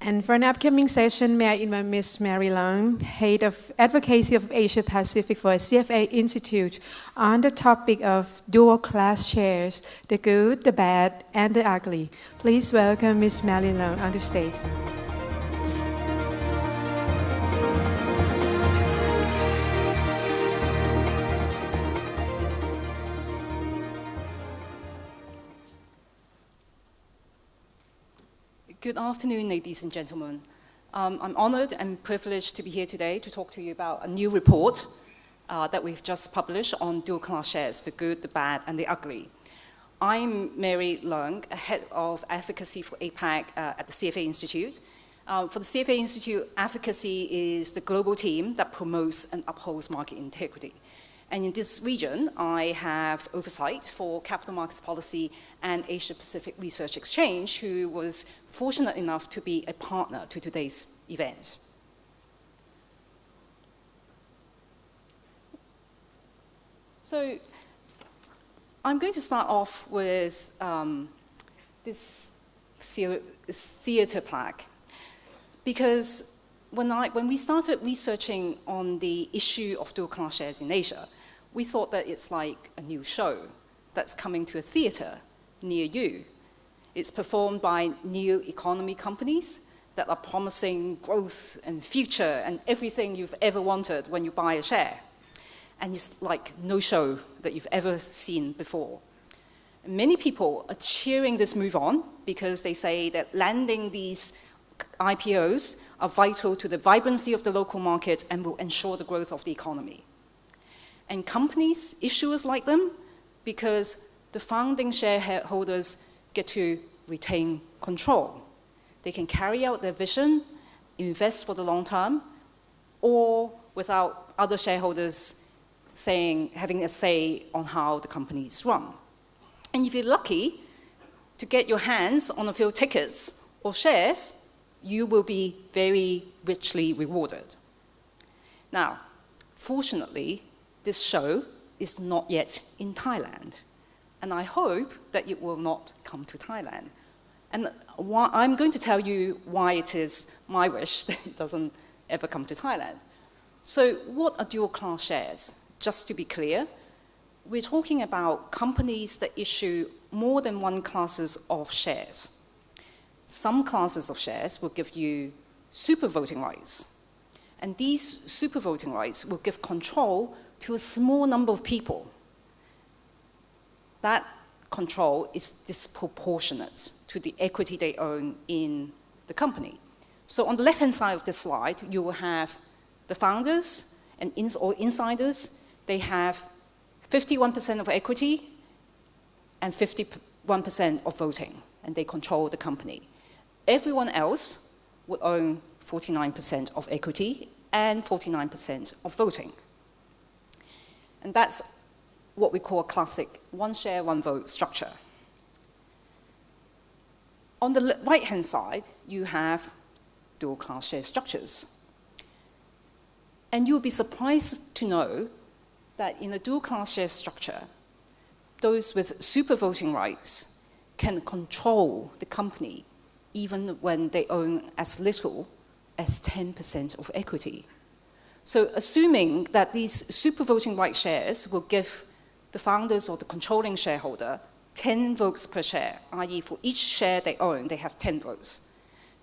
And for an upcoming session, may I invite Ms. Mary Leung, Head of Advocacy of Asia Pacific for CFA Institute, on the topic of dual-class shares, the good, the bad, and the ugly. Please welcome Ms. Mary Leung on the stage. Good afternoon, ladies and gentlemen. I'm honored and privileged to be here today to talk to you about a new report that we've just published on dual-class shares, the good, the bad, and the ugly. I'm Mary Leung, Head of Advocacy for APAC at the CFA Institute. For the CFA Institute, Advocacy is the global team that promotes and upholds market integrity. And in this region, I have oversight for capital markets policy and Asia Pacific Research Exchange, who was fortunate enough to be a partner to today's event. So I'm going to start off with this theater plaque, because when we started researching on the issue of dual-class shares in Asia, we thought that it's like a new show that's coming to a theater near you. It's performed by new economy companies that are promising growth and future and everything you've ever wanted when you buy a share. And it's like no show that you've ever seen before. And many people are cheering this move on because they say that landing these IPOs are vital to the vibrancy of the local market and will ensure the growth of the economy. And companies, issuers like them, because the founding shareholders get to retain control. They can carry out their vision, invest for the long term, or without other shareholders having a say on how the company is run. And if you're lucky to get your hands on a few tickets or shares, you will be very richly rewarded. Now, fortunately, this show is not yet in Thailand, and I hope that it will not come to Thailand. And I'm going to tell you why it is my wish that it doesn't ever come to Thailand. So what are dual-class shares? Just to be clear, we're talking about companies that issue more than one classes of shares. Some classes of shares will give you super voting rights, and these super voting rights will give control to a small number of people. That control is disproportionate to the equity they own in the company. So on the left-hand side of this slide, you will have the founders or insiders. They have 51% of equity and 51% of voting, and they control the company. Everyone else would own 49% of equity and 49% of voting. And that's what we call a classic one share, one vote structure. On the right-hand side, you have dual-class share structures. And you'll be surprised to know that in a dual-class share structure, those with super voting rights can control the company even when they own as little as 10% of equity. So assuming that these super voting right shares will give the founders or the controlling shareholder 10 votes per share, i.e. for each share they own, they have 10 votes.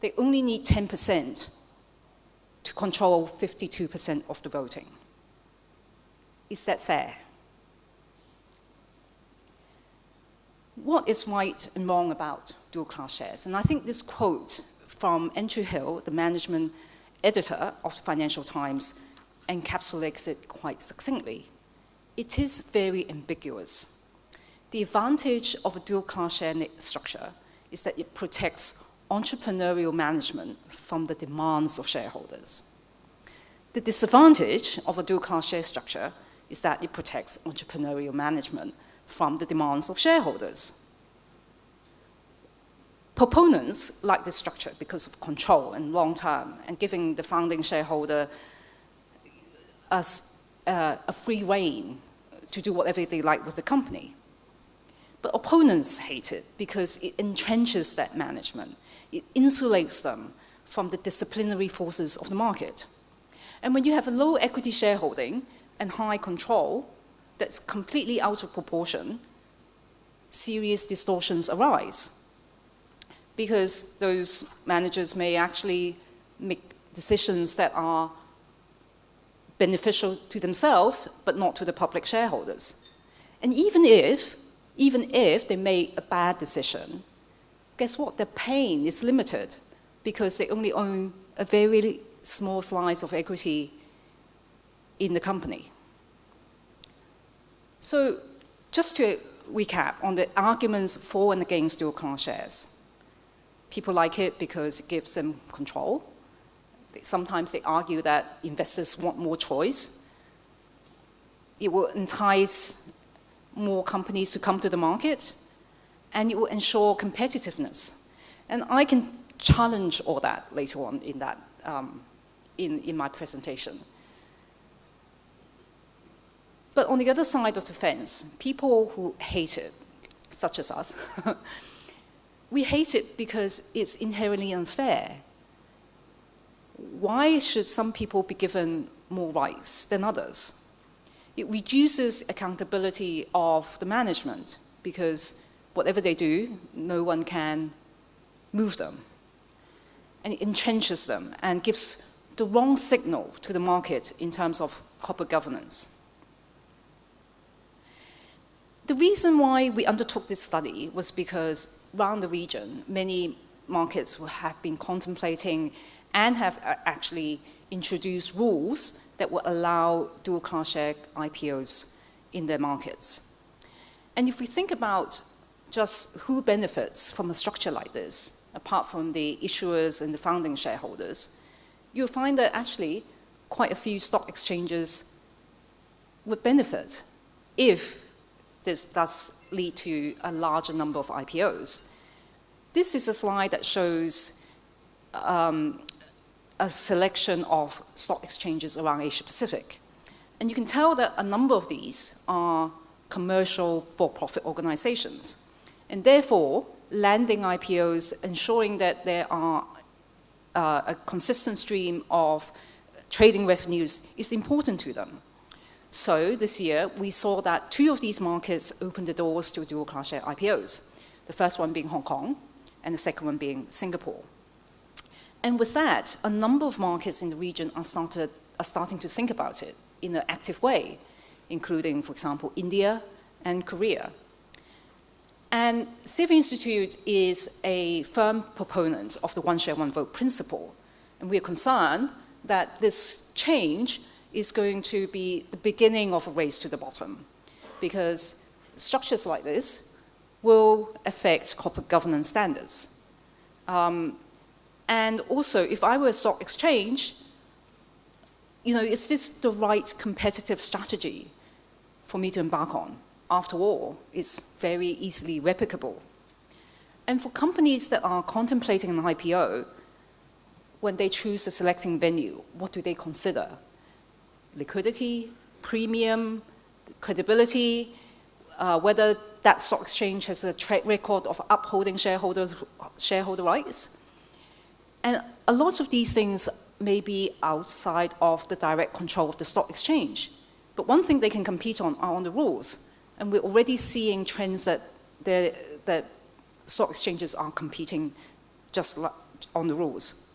They only need 10% to control 52% of the voting. Is that fair? What is right and wrong about dual-class shares? And I think this quote from Andrew Hill, the management editor of the Financial Times, encapsulates it quite succinctly. It is very ambiguous. The advantage of a dual-class share structure is that it protects entrepreneurial management from the demands of shareholders. The disadvantage of a dual-class share structure is that it protects entrepreneurial management from the demands of shareholders. Proponents like this structure because of control and long-term and giving the founding shareholder a free rein to do whatever they like with the company. But opponents hate it because it entrenches that management. It insulates them from the disciplinary forces of the market. And when you have a low equity shareholding and high control that's completely out of proportion, serious distortions arise, because those managers may actually make decisions that are beneficial to themselves, but not to the public shareholders. And even if they make a bad decision, guess what? Their pain is limited because they only own a very small slice of equity in the company. So just to recap on the arguments for and against dual-class shares. People like it because it gives them control. Sometimes they argue that investors want more choice. It will entice more companies to come to the market, and it will ensure competitiveness. And I can challenge all that later on in that, in my presentation. But on the other side of the fence, people who hate it, such as us, we hate it because it's inherently unfair. Why should some people be given more rights than others? It reduces accountability of the management because whatever they do, no one can move them. And it entrenches them and gives the wrong signal to the market in terms of corporate governance. The reason why we undertook this study was because around the region, many markets have been contemplating and have actually introduced rules that will allow dual-class share IPOs in their markets. And if we think about just who benefits from a structure like this, apart from the issuers and the founding shareholders, you'll find that actually quite a few stock exchanges would benefit if this does lead to a larger number of IPOs. This is a slide that shows a selection of stock exchanges around Asia Pacific. And you can tell that a number of these are commercial for-profit organizations. And therefore, landing IPOs, ensuring that there are a consistent stream of trading revenues is important to them. So this year, we saw that 2 of these markets opened the doors to dual-class share IPOs, the first one being Hong Kong, and the second one being Singapore. And with that, a number of markets in the region are starting to think about it in an active way, including, for example, India and Korea. And CFA Institute is a firm proponent of the one share, one vote principle. And we are concerned that this change is going to be the beginning of a race to the bottom, because structures like this will affect corporate governance standards. And also, if I were a stock exchange, is this the right competitive strategy for me to embark on? After all, it's very easily replicable. And for companies that are contemplating an IPO, when they choose a selecting venue, what do they consider? Liquidity, premium, credibility, whether that stock exchange has a track record of upholding shareholder rights. And a lot of these things may be outside of the direct control of the stock exchange. But one thing they can compete on are on the rules. And we're already seeing trends that stock exchanges are competing just on the rules.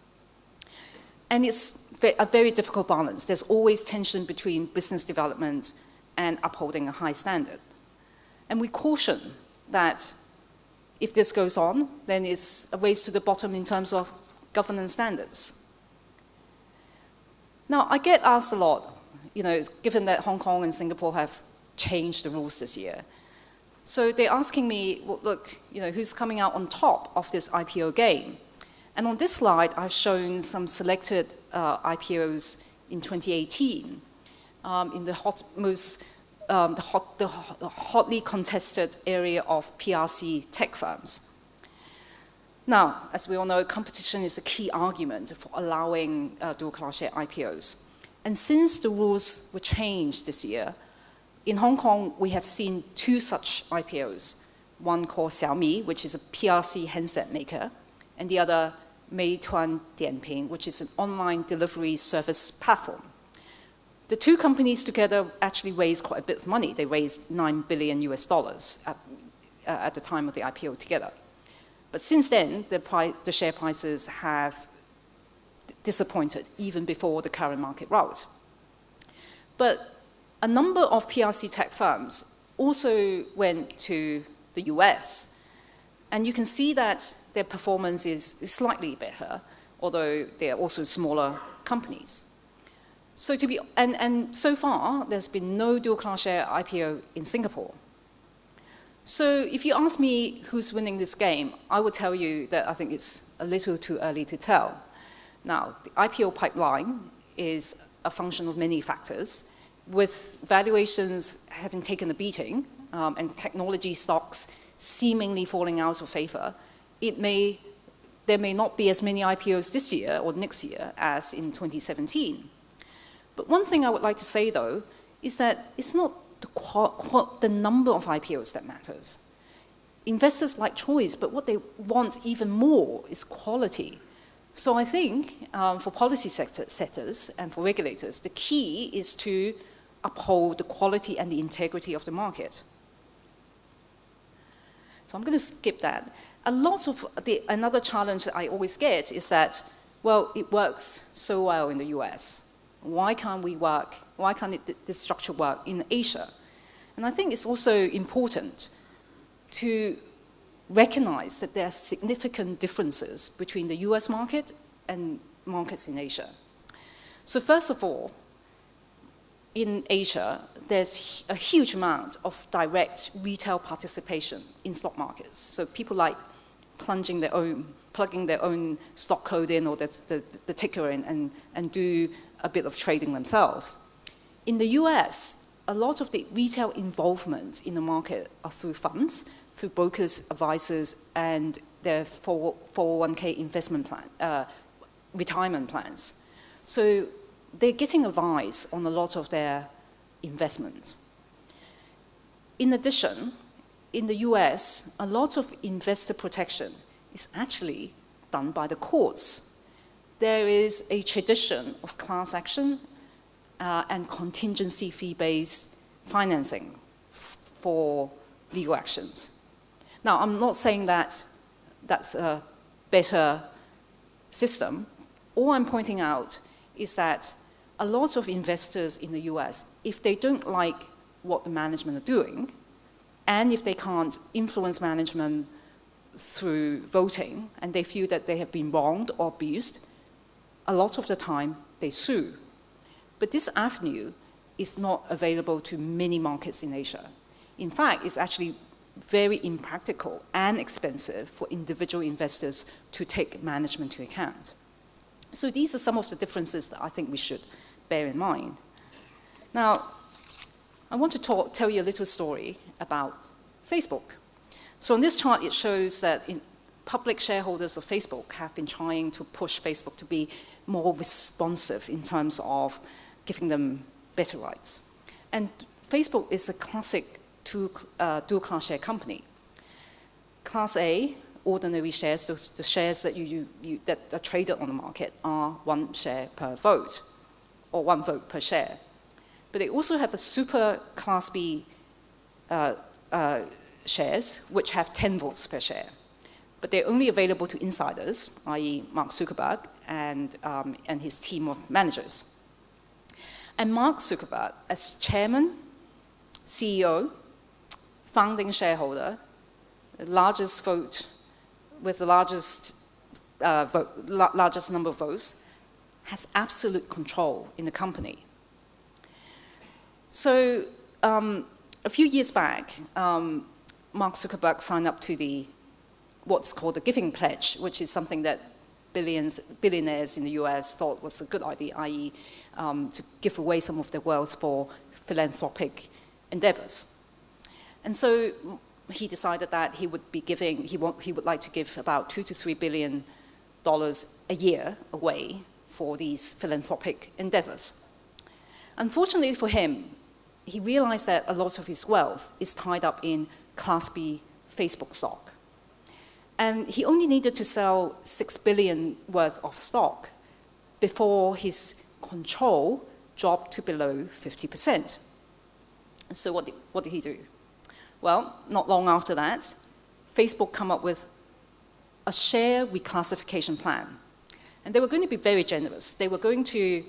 And it's a very difficult balance. There's always tension between business development and upholding a high standard. And we caution that if this goes on, then it's a race to the bottom in terms of governance standards. Now, I get asked a lot, given that Hong Kong and Singapore have changed the rules this year. So they're asking me, well, look, who's coming out on top of this IPO game? And on this slide, I've shown some selected IPOs in 2018 in the hotly contested area of PRC tech firms. Now, as we all know, competition is a key argument for allowing dual-class share IPOs. And since the rules were changed this year, in Hong Kong, we have seen 2 such IPOs, one called Xiaomi, which is a PRC handset maker, and the other, Meituan Dianping, which is an online delivery service platform. The two companies together actually raised quite a bit of money. They raised $9 billion at the time of the IPO together. But since then, the share prices have disappointed, even before the current market rout. But a number of PRC tech firms also went to the US, and you can see that their performance is slightly better, although they are also smaller companies. So so far, there's been no dual-class share IPO in Singapore. So if you ask me who's winning this game, I would tell you that I think it's a little too early to tell. Now, the IPO pipeline is a function of many factors, with valuations having taken a beating and technology stocks seemingly falling out of favor. There may not be as many IPOs this year or next year as in 2017. But one thing I would like to say, though, is that it's not the number of IPOs that matters. Investors like choice, but what they want even more is quality. So I think for policy setters and for regulators, the key is to uphold the quality and the integrity of the market. So I'm going to skip that. Another challenge that I always get is that, well, it works so well in the US. Why can't this structure work in Asia? And I think it's also important to recognize that there are significant differences between the US market and markets in Asia. So first of all, in Asia, there's a huge amount of direct retail participation in stock markets. So people like plugging their own stock code in or the ticker in and do a bit of trading themselves. In the US, a lot of the retail involvement in the market are through funds, through brokers, advisors, and their 401k investment plan, retirement plans. So they're getting advice on a lot of their investments. In addition, in the US, a lot of investor protection is actually done by the courts. There is a tradition of class action and contingency fee-based financing for legal actions. Now, I'm not saying that that's a better system. All I'm pointing out is that a lot of investors in the US, if they don't like what the management are doing, and if they can't influence management through voting, and they feel that they have been wronged or abused, a lot of the time they sue. But this avenue is not available to many markets in Asia. In fact, it's actually very impractical and expensive for individual investors to take management to account. So these are some of the differences that I think we should bear in mind. Now, I want to tell you a little story about Facebook. So on this chart, it shows that public shareholders of Facebook have been trying to push Facebook to be more responsive in terms of giving them better rights. And Facebook is a classic dual-class share company. Class A, ordinary shares, the shares that that are traded on the market, are 1 share per vote, or 1 vote per share. But they also have a super Class B shares, which have 10 votes per share. But they're only available to insiders, i.e. Mark Zuckerberg and his team of managers. And Mark Zuckerberg, as chairman, CEO, founding shareholder, the largest vote with the largest number of votes, has absolute control in the company. So a few years back, Mark Zuckerberg signed up to what's called the Giving Pledge, which is something that billionaires in the US thought was a good idea, i.e. To give away some of their wealth for philanthropic endeavors. And so he decided that he would like to give about $2 to $3 billion a year away for these philanthropic endeavors. Unfortunately for him, he realized that a lot of his wealth is tied up in Class B Facebook stock. And he only needed to sell $6 billion worth of stock before his control dropped to below 50%. So what did he do? Well, not long after that, Facebook came up with a share reclassification plan. And they were going to be very generous. They were going to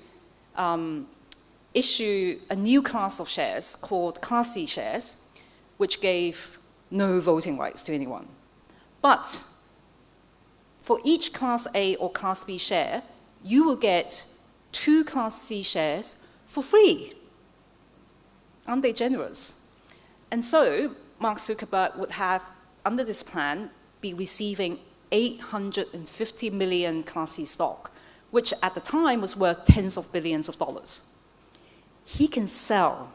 issue a new class of shares called Class C shares, which gave no voting rights to anyone. But for each Class A or Class B share, you will get 2 Class C shares for free. Aren't they generous? And so Mark Zuckerberg would have, under this plan, be receiving 850 million Class C stock, which at the time was worth tens of billions of dollars. He can sell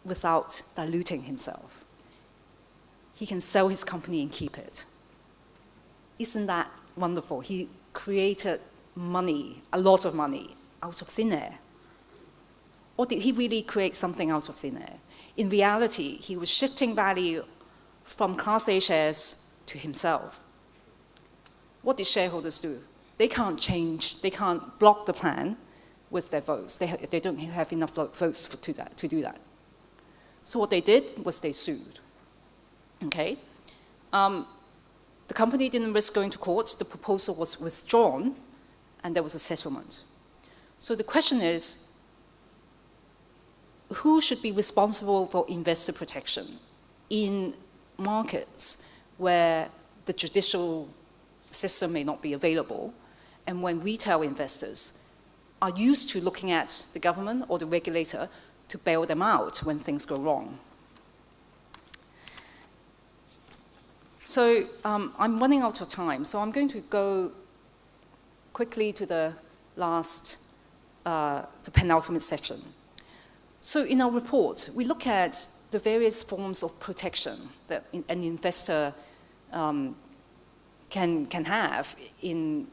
without diluting himself. He can sell his company and keep it. Isn't that wonderful? He created money, a lot of money, out of thin air. Or did he really create something out of thin air? In reality, he was shifting value from Class A shares to himself. What did shareholders do? They can't change, they can't block the plan with their votes. They don't have enough votes to do that. So what they did was they sued. Okay? The company didn't risk going to court. The proposal was withdrawn, and there was a settlement. So the question is, who should be responsible for investor protection in markets where the judicial system may not be available, and when retail investors are used to looking at the government or the regulator to bail them out when things go wrong? So I'm running out of time, so I'm going to go quickly to the last, the penultimate section. So in our report, we look at the various forms of protection that an investor can have in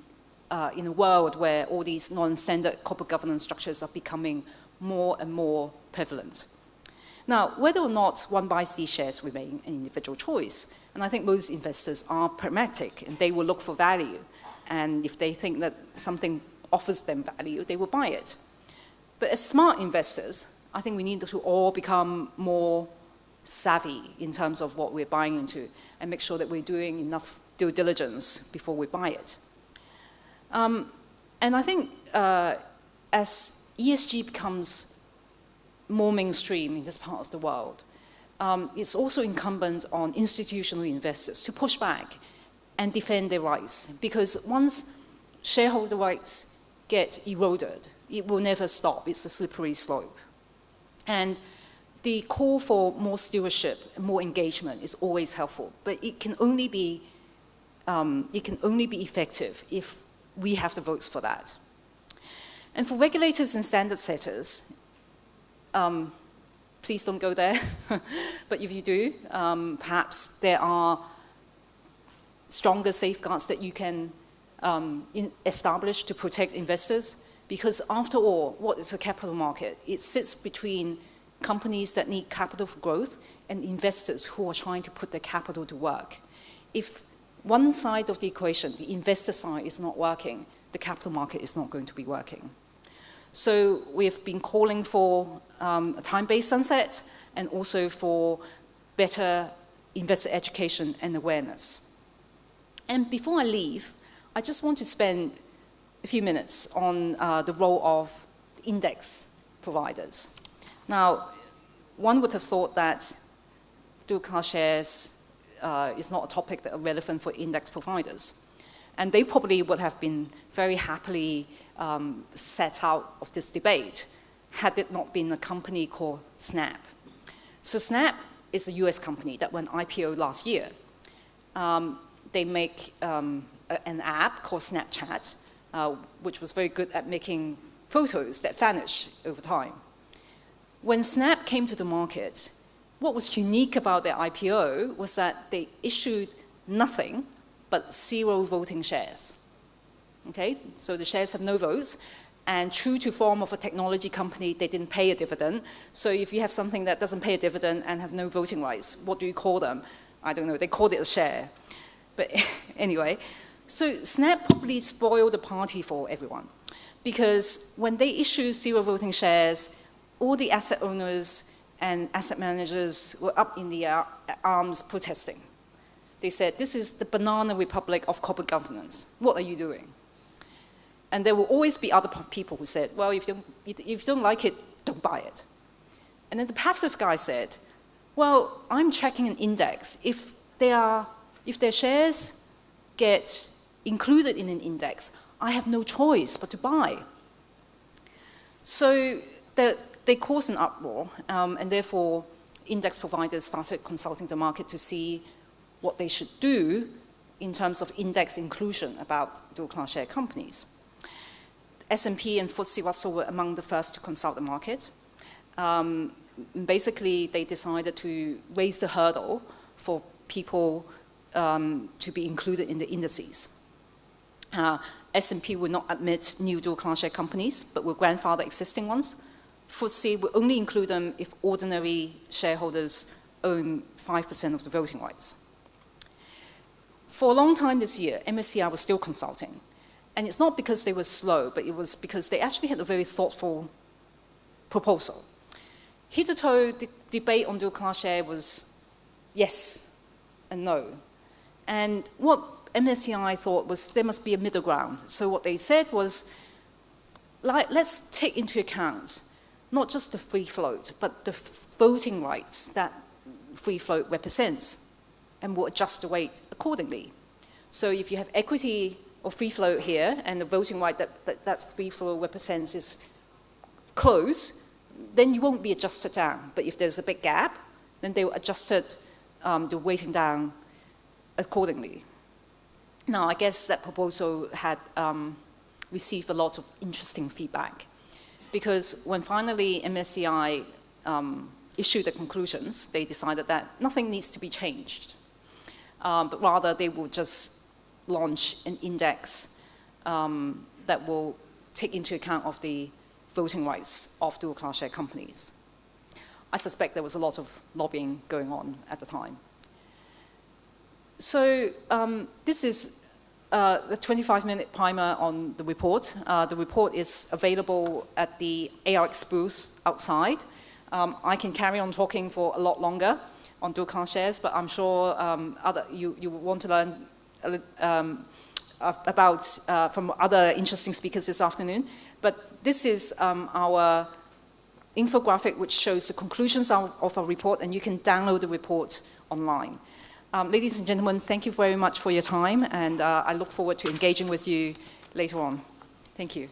a world where all these non-standard corporate governance structures are becoming more and more prevalent. Now, whether or not one buys these shares remain an individual choice, and I think most investors are pragmatic, and they will look for value, and if they think that something offers them value, they will buy it. But as smart investors, I think we need to all become more savvy in terms of what we're buying into and make sure that we're doing enough due diligence before we buy it. And I think as ESG becomes more mainstream in this part of the world, it's also incumbent on institutional investors to push back and defend their rights, because once shareholder rights get eroded, it will never stop. It's a slippery slope. And the call for more stewardship and more engagement is always helpful, but it can only be effective if we have the votes for that. And for regulators and standard setters, please don't go there, but if you do, perhaps there are stronger safeguards that you can establish to protect investors. Because after all, what is a capital market? It sits between companies that need capital for growth and investors who are trying to put their capital to work. If one side of the equation, the investor side, is not working, the capital market is not going to be working. So we've been calling for a time-based sunset and also for better investor education and awareness. And before I leave, I just want to spend a few minutes on the role of index providers. Now, one would have thought that dual-class shares is not a topic that are relevant for index providers. And they probably would have been very happily set out of this debate had it not been a company called Snap. So Snap is a US company that went IPO last year. They make an app called Snapchat, which was very good at making photos that vanish over time. When Snap came to the market, what was unique about their IPO was that they issued nothing but 0 voting shares. Okay, so the shares have no votes, and true to form of a technology company, they didn't pay a dividend. So if you have something that doesn't pay a dividend and have no voting rights, what do you call them? I don't know, they called it a share. But anyway, so Snap probably spoiled the party for everyone. Because when they issued zero voting shares, all the asset owners and asset managers were up in the arms protesting. They said, this is the banana republic of corporate governance. What are you doing? And there will always be other people who said, well, if you don't like it, don't buy it. And then the passive guy said, well, I'm checking an index. If their shares get included in an index, I have no choice but to buy. So they caused an uproar, and therefore index providers started consulting the market to see what they should do in terms of index inclusion about dual-class share companies. S&P and FTSE Russell were among the first to consult the market. Basically, they decided to raise the hurdle for people to be included in the indices. S&P would not admit new dual-class share companies, but will grandfather existing ones. FTSE will only include them if ordinary shareholders own 5% of the voting rights. For a long time this year, MSCI was still consulting. And it's not because they were slow, but it was because they actually had a very thoughtful proposal. Hitherto, the debate on dual-class share was yes and no. And what MSCI thought was there must be a middle ground. So what they said was, let's take into account not just the free float, but the voting rights that free float represents, and we'll adjust the weight accordingly. So if you have equity or free float here, and the voting right that free float represents is close, then you won't be adjusted down. But if there's a big gap, then they will adjust it, the weighting down accordingly. Now, I guess that proposal had received a lot of interesting feedback, because when finally MSCI issued the conclusions, they decided that nothing needs to be changed, but rather they will just launch an index that will take into account of the voting rights of dual-class share companies. I suspect there was a lot of lobbying going on at the time. So this is the 25-minute primer on the report. The report is available at the ARX booth outside. I can carry on talking for a lot longer on dual-class shares, but I'm sure you want to learn about from other interesting speakers this afternoon. But this is our infographic which shows the conclusions of our report, and you can download the report online. Ladies and gentlemen, thank you very much for your time, and I look forward to engaging with you later on. Thank you.